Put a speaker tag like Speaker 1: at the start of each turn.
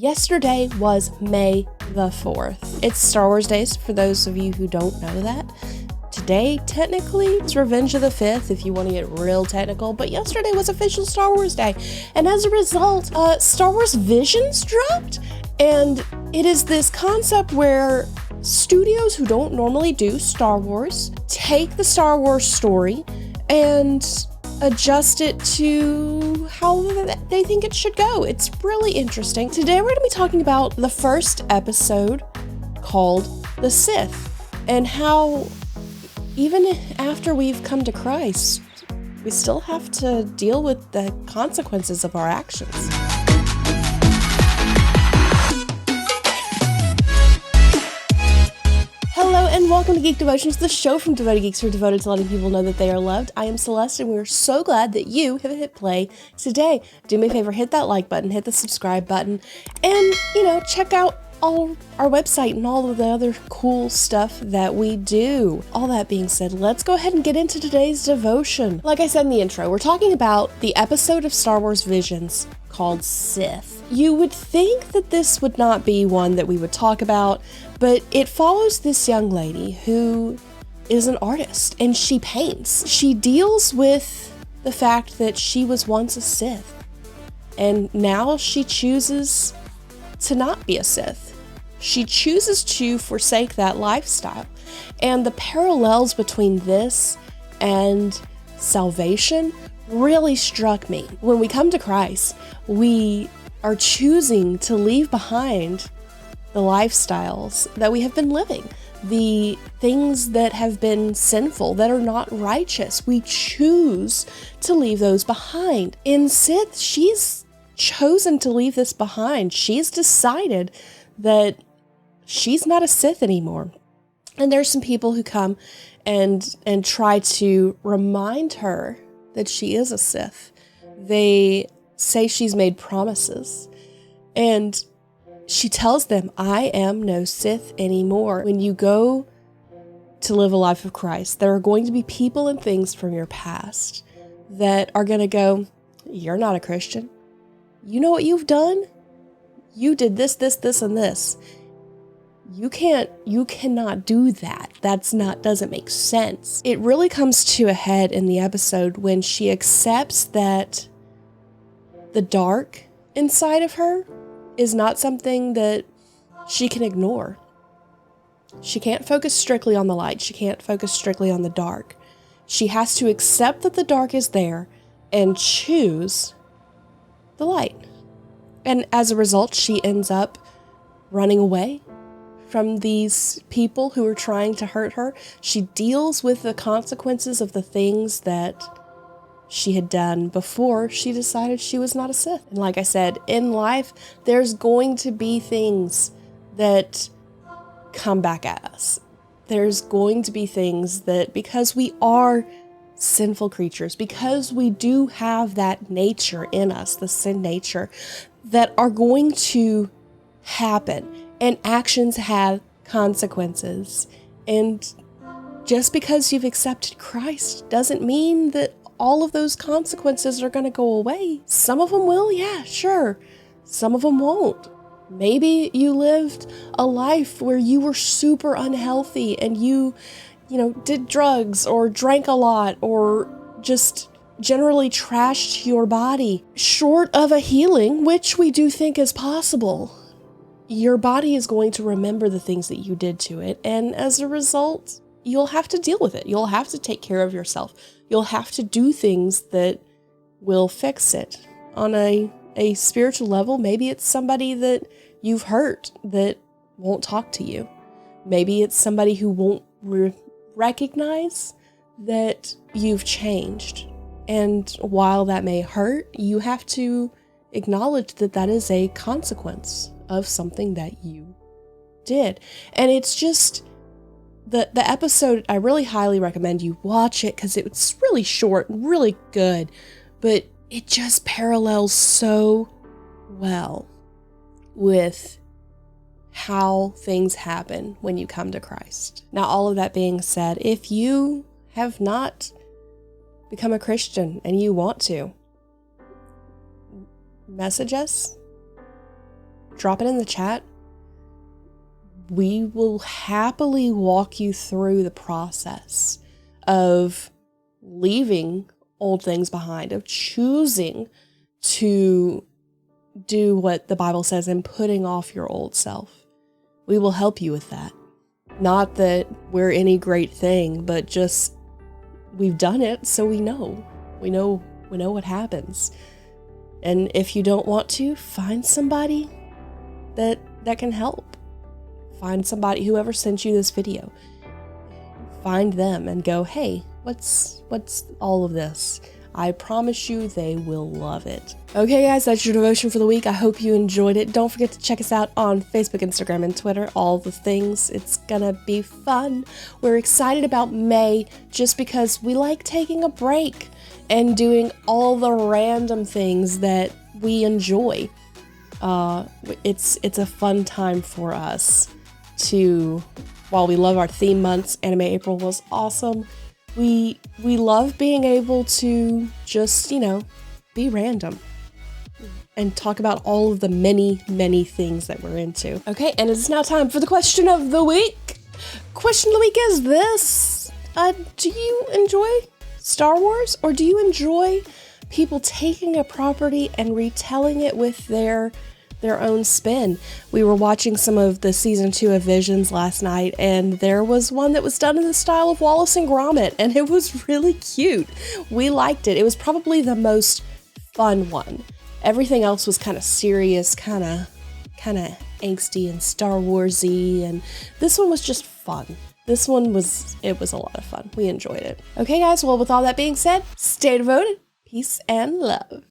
Speaker 1: Yesterday was May the 4th. It's Star Wars Days, for those of you who don't know that. Today, technically, it's Revenge of the 5th, if you want to get real technical, but yesterday was official Star Wars Day. And as a result, Star Wars Visions dropped, and it is this concept where studios who don't normally do Star Wars take the Star Wars story and adjust it to how they think it should go. It's really interesting. Today we're going to be talking about the first episode called The Sith, and how even after we've come to Christ, we still have to deal with the consequences of our actions. Hello and welcome to Geek Devotions, the show from devoted geeks who are devoted to letting people know that they are loved. I am Celeste, and we're so glad that you have hit play today. Do me a favor, hit that like button, hit the subscribe button, and, check out all our website and all of the other cool stuff that we do. All that being said, let's go ahead and get into today's devotion. Like I said in the intro, we're talking about the episode of Star Wars Visions called Sith. You would think that this would not be one that we would talk about, but it follows this young lady who is an artist and she paints. She deals with the fact that she was once a Sith, and now she chooses to not be a Sith. She chooses to forsake that lifestyle. And the parallels between this and salvation really struck me. When we come to Christ, we are choosing to leave behind the lifestyles that we have been living, the things that have been sinful, that are not righteous. We choose to leave those behind. In Sith, she's chosen to leave this behind. She's decided that she's not a Sith anymore. And there's some people who come and try to remind her that she is a Sith. They say she's made promises, and she tells them, I am no Sith anymore. When you go to live a life of Christ, there are going to be people and things from your past that are going to go, you're not a Christian. You know what you've done? You did this, and this. You cannot do that. Doesn't make sense. It really comes to a head in the episode when she accepts that the dark inside of her is not something that she can ignore. She can't focus strictly on the light. She can't focus strictly on the dark. She has to accept that the dark is there and choose the light. And as a result, she ends up running away from these people who are trying to hurt her. She deals with the consequences of the things that she had done before she decided she was not a Sith. And like I said, in life, there's going to be things that come back at us. There's going to be things that, because we are sinful creatures, because we do have that nature in us, the sin nature, that are going to happen. And actions have consequences. And just because you've accepted Christ doesn't mean that all of those consequences are going to go away. Some of them will, yeah, sure. Some of them won't. Maybe you lived a life where you were super unhealthy and you did drugs or drank a lot or just generally trashed your body. Short of a healing, which we do think is possible, your body is going to remember the things that you did to it, and as a result, you'll have to deal with it. You'll have to take care of yourself. You'll have to do things that will fix it. On a spiritual level, maybe it's somebody that you've hurt that won't talk to you. Maybe it's somebody who won't recognize that you've changed. And while that may hurt, you have to acknowledge that that is a consequence of something that you did. And it's just the episode, I really highly recommend you watch it because it's really short and really good, but it just parallels so well with how things happen when you come to Christ. Now, all of that being said, if you have not become a Christian and you want to, message us, drop it in the chat. We will happily walk you through the process of leaving old things behind, of choosing to do what the Bible says and putting off your old self. We will help you with that. Not that we're any great thing, but just we've done it, so we know. We know what happens. And if you don't want to, find somebody that can help. Find somebody, whoever sent you this video. Find them and go, hey, what's all of this? I promise you they will love it. Okay guys, that's your devotion for the week. I hope you enjoyed it. Don't forget to check us out on Facebook, Instagram, and Twitter. All the things. It's gonna be fun. We're excited about May just because we like taking a break and doing all the random things that we enjoy. It's a fun time for us to, while we love our theme months, Anime April was awesome. We love being able to just, be random and talk about all of the many, many things that we're into. Okay, and it's now time for the question of the week. Question of the week is this. Do you enjoy Star Wars, or do you enjoy people taking a property and retelling it with their own spin? We were watching some of the season 2 of Visions last night, and there was one that was done in the style of Wallace and Gromit, and it was really cute. We liked it. It was probably the most fun one. Everything else was kind of serious, kind of angsty and Star Warsy, and this one was just fun. It was a lot of fun. We enjoyed it. Okay guys, well with all that being said, stay devoted, peace and love.